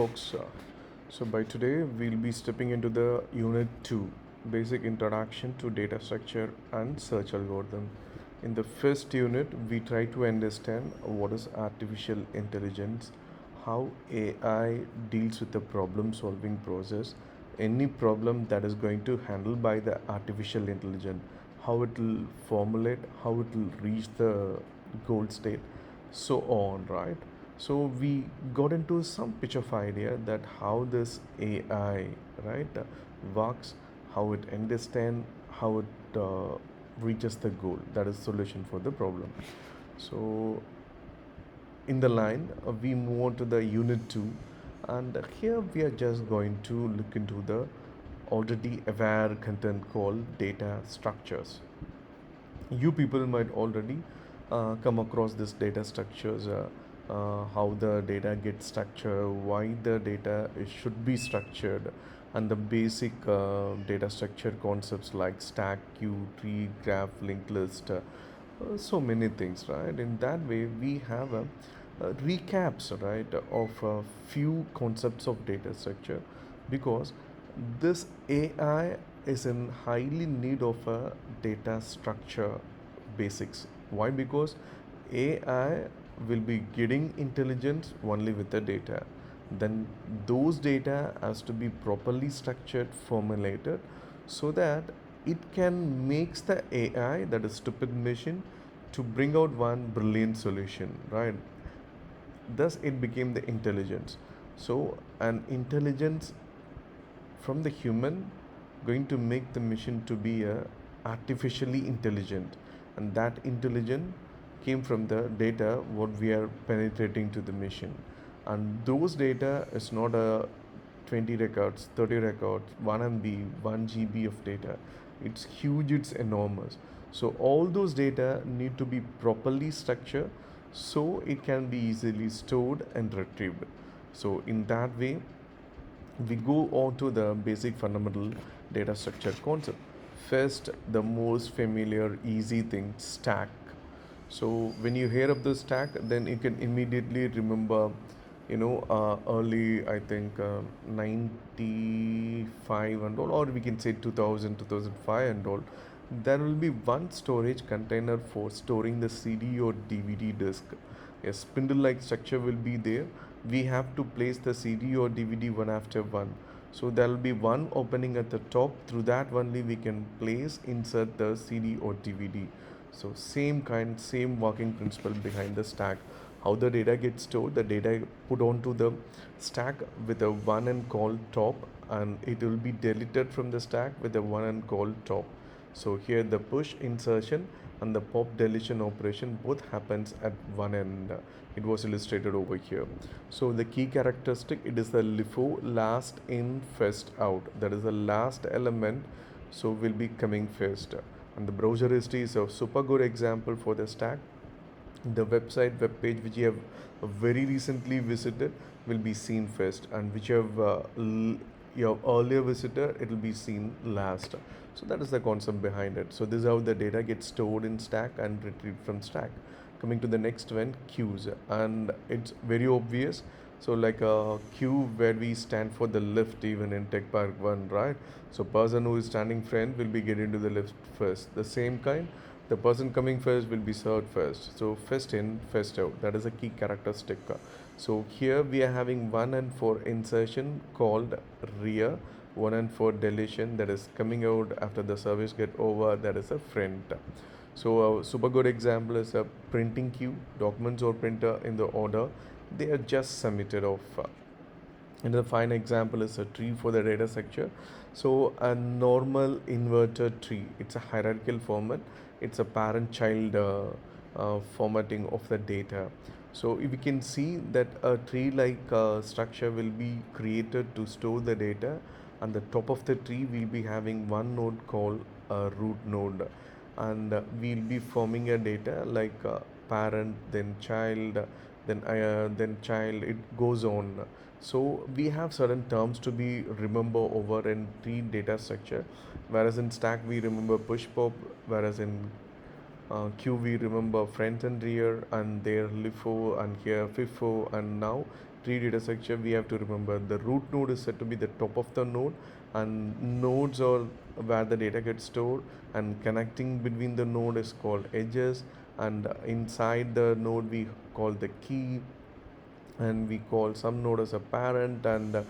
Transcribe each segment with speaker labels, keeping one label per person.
Speaker 1: Folks, so by today we'll be stepping into the unit 2, basic introduction to data structure and search algorithm. In the first unit we try to understand what is artificial intelligence, how AI deals with the problem solving process, any problem that is going to handle by the artificial intelligence, how it will formulate, how it will reach the goal state, so on, right? So we got into some pitch of idea that how this AI, right, works, how it understand, how it reaches the goal, that is solution for the problem. So in the line, we move on to the unit 2, and here we are just going to look into the already aware content called data structures. You people might already come across this data structures, how the data gets structured, why the data should be structured, and the basic data structure concepts like stack, queue, tree, graph, linked list, so many things, right? In that way we have recaps, right, of a few concepts of data structure, because this AI is in highly need of a data structure basics. Why? Because AI will be getting intelligence only with the data. Then those data has to be properly structured, formulated, so that it can makes the AI, that is stupid machine, to bring out one brilliant solution, right? Thus it became the intelligence. So an intelligence from the human going to make the machine to be artificially intelligent, and that intelligence came from the data what we are penetrating to the machine. And those data is not a 20 records, 30 records, 1 MB, 1 GB of data. It's huge, it's enormous. So all those data need to be properly structured so it can be easily stored and retrieved. So in that way we go on to the basic fundamental data structure concept. First, the most familiar easy thing, stack. So when you hear of the stack, then you can immediately remember, early, I think, 95 and all, or we can say 2000, 2005 and all. There will be one storage container for storing the CD or DVD disk. A spindle like structure will be there. We have to place the CD or DVD one after one. So there will be one opening at the top. Through that only we can place, insert the CD or DVD. So same kind, same working principle behind the stack. How the data gets stored, the data put onto the stack with a one and call top, and it will be deleted from the stack with a one and call top. So here the push insertion and the pop deletion operation both happens at one end. It was illustrated over here. So the key characteristic, it is the LIFO, last in first out. That is the last element, so will be coming first. And the browser history is a super good example for the stack. The web page which you have very recently visited will be seen first, and which you have earlier visited, it will be seen last. So that is the concept behind it. So this is how the data gets stored in stack and retrieved from stack. Coming to the next one, queues, and it's very obvious. So like a queue where we stand for the lift, even in Tech Park 1, right? So person who is standing front will be getting to the lift first. The same kind, the person coming first will be served first. So first in, first out. That is a key characteristic. So here we are having 1 and 4 insertion called rear, 1 and 4 deletion, that is coming out after the service get over, that is a front. So a super good example is a printing queue, documents or printer in the order they are just submitted off. And the fine example is a tree for the data structure. So a normal inverted tree, it's a hierarchical format. It's a parent-child formatting of the data. So we can see that a tree-like structure will be created to store the data. And the top of the tree will be having one node called a root node, and we'll be forming a data like parent, then child, then child. It goes on. So we have certain terms to be remember over in tree data structure, whereas in stack we remember push pop, whereas in queue we remember front and rear, and there LIFO, and here FIFO, and now tree data structure, we have to remember the root node is said to be the top of the node, and nodes are where the data gets stored, and connecting between the node is called edges, and inside the node we call the key, and we call some node as a parent, and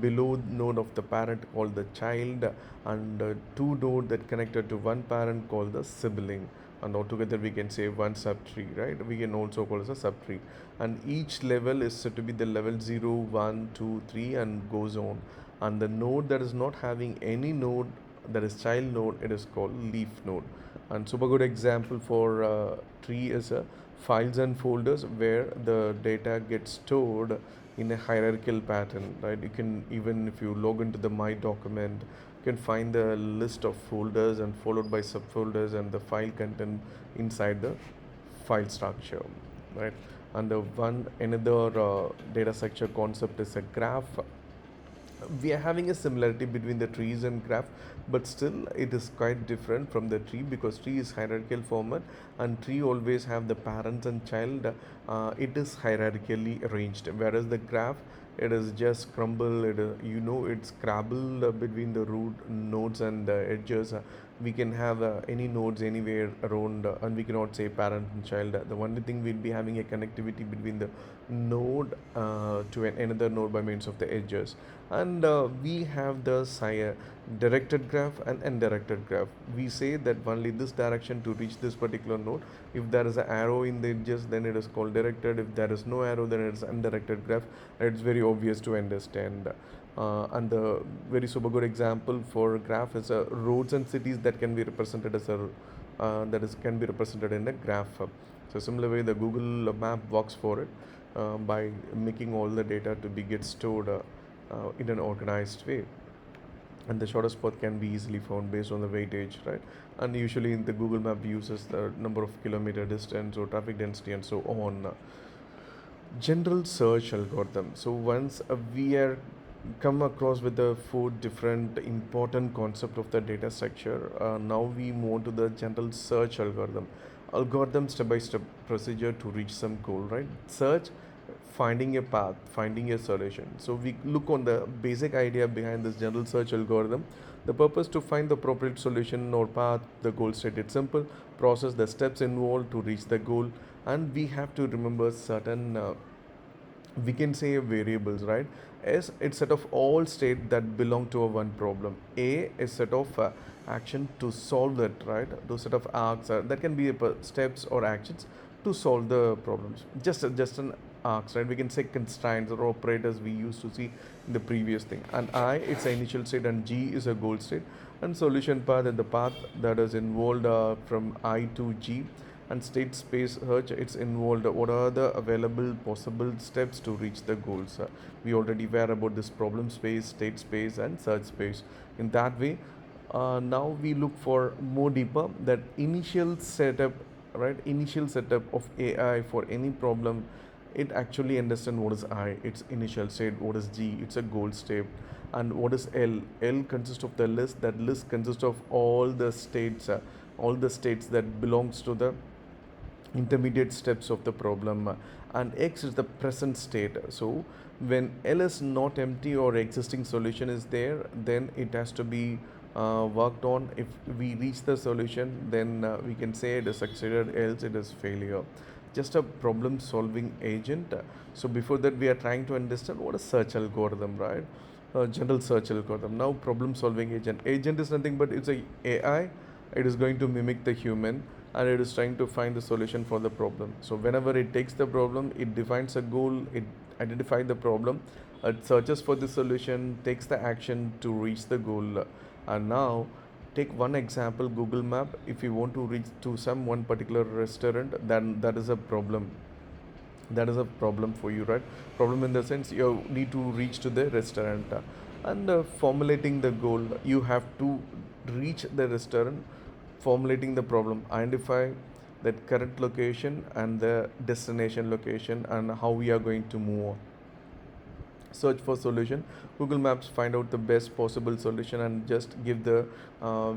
Speaker 1: below node of the parent called the child, and two node that connected to one parent called the sibling, and altogether we can say one subtree, right? We can also call as a subtree, and each level is said to be the level 0, 1, 2, 3, and goes on. And the node that is not having any node, that is child node, it is called leaf node. And super good example for tree is files and folders where the data gets stored in a hierarchical pattern, right? You can, even if you log into the my document, you can find the list of folders and followed by subfolders and the file content inside the file structure, right? And the one another data structure concept is a graph. We are having a similarity between the trees and graph, but still it is quite different from the tree, because tree is hierarchical format, and tree always have the parents and child. It is hierarchically arranged, whereas the graph, it is just crumble, it's scrabble between the root nodes and the edges. We can have any nodes anywhere around, and we cannot say parent and child. The only thing, we'll be having a connectivity between the node to another node by means of the edges. And we have the directed graph and undirected graph. We say that only this direction to reach this particular node. If there is an arrow in the edges, then it is called directed. If there is no arrow, then it is undirected graph. It's very obvious to understand. And the very super good example for graph is roads and cities that can be represented as a can be represented in a graph. So similar way, the Google map works for it by making all the data to be get stored in an organized way, and the shortest path can be easily found based on the weightage, right? And usually in the Google map uses the number of kilometer distance or traffic density and so on. General search algorithm. So once we are come across with the four different important concept of the data structure, now we move to the general search algorithm step by step procedure to reach some goal, right? Search, finding a path, finding a solution. So we look on the basic idea behind this general search algorithm. The purpose to find the appropriate solution or path, the goal stated simple, process the steps involved to reach the goal, and we have to remember certain we can say variables, right? S, it's set of all state that belong to a one problem. A is set of action to solve it, right? Those set of arcs that can be steps or actions to solve the problems. Just an arcs, right? We can say constraints or operators we used to see in the previous thing. And I, it's an initial state, and G is a goal state, and solution path, and the path that is involved from I to G, and state space search, it's involved what are the available possible steps to reach the goals. We already were about this problem space, state space, and search space. In that way, now we look for more deeper that initial setup, right? Initial setup of AI for any problem, it actually understand what is I, its initial state, what is G, it's a goal state, and what is L. L consists of the list. That list consists of all the states that belongs to the intermediate steps of the problem, and X is the present state. So when L is not empty or existing solution is there, then it has to be worked on. If we reach the solution, then we can say it is succeeded, else it is failure. Just a problem solving agent. So before that, we are trying to understand what is search algorithm, right? General search algorithm. Now problem solving agent is nothing but it's a AI. It is going to mimic the human, and it is trying to find the solution for the problem. So whenever it takes the problem, it defines a goal, it identifies the problem, it searches for the solution, takes the action to reach the goal. And now take one example, Google map. If you want to reach to some one particular restaurant, then that is a problem. That is a problem for you, right? Problem in the sense you need to reach to the restaurant, and formulating the goal, you have to reach the restaurant. Formulating the problem, identify that current location and the destination location, and how we are going to move on. Search for solution. Google Maps find out the best possible solution and just give the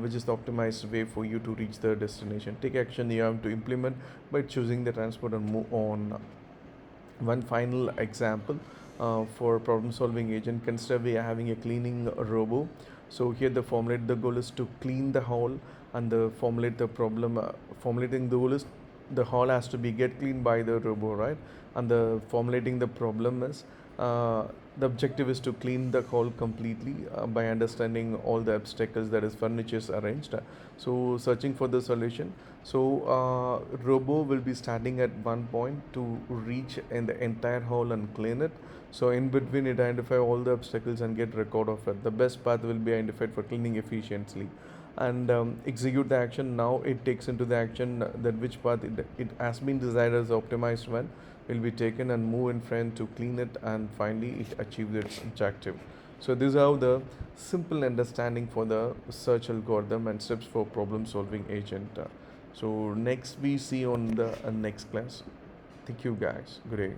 Speaker 1: which is the optimized way for you to reach the destination. Take action you have to implement by choosing the transport and move on. One final example for problem solving agent. Consider we are having a cleaning robo. So here the goal is to clean the hall, and the formulate the problem, formulating the goal is the hall has to be get cleaned by the robo, right? And the formulating the problem is uh, the objective is to clean the hall completely by understanding all the obstacles that is furniture arranged. So searching for the solution. So robo will be starting at one point to reach in the entire hall and clean it. So in between it identify all the obstacles and get record of it. The best path will be identified for cleaning efficiently, and execute the action. Now it takes into the action that which path it has been desired as optimized one will be taken and move in front to clean it, and finally it achieves its objective. So these are the simple understanding for the search algorithm and steps for problem solving agent. So next we see on the next class. Thank you guys. Good day.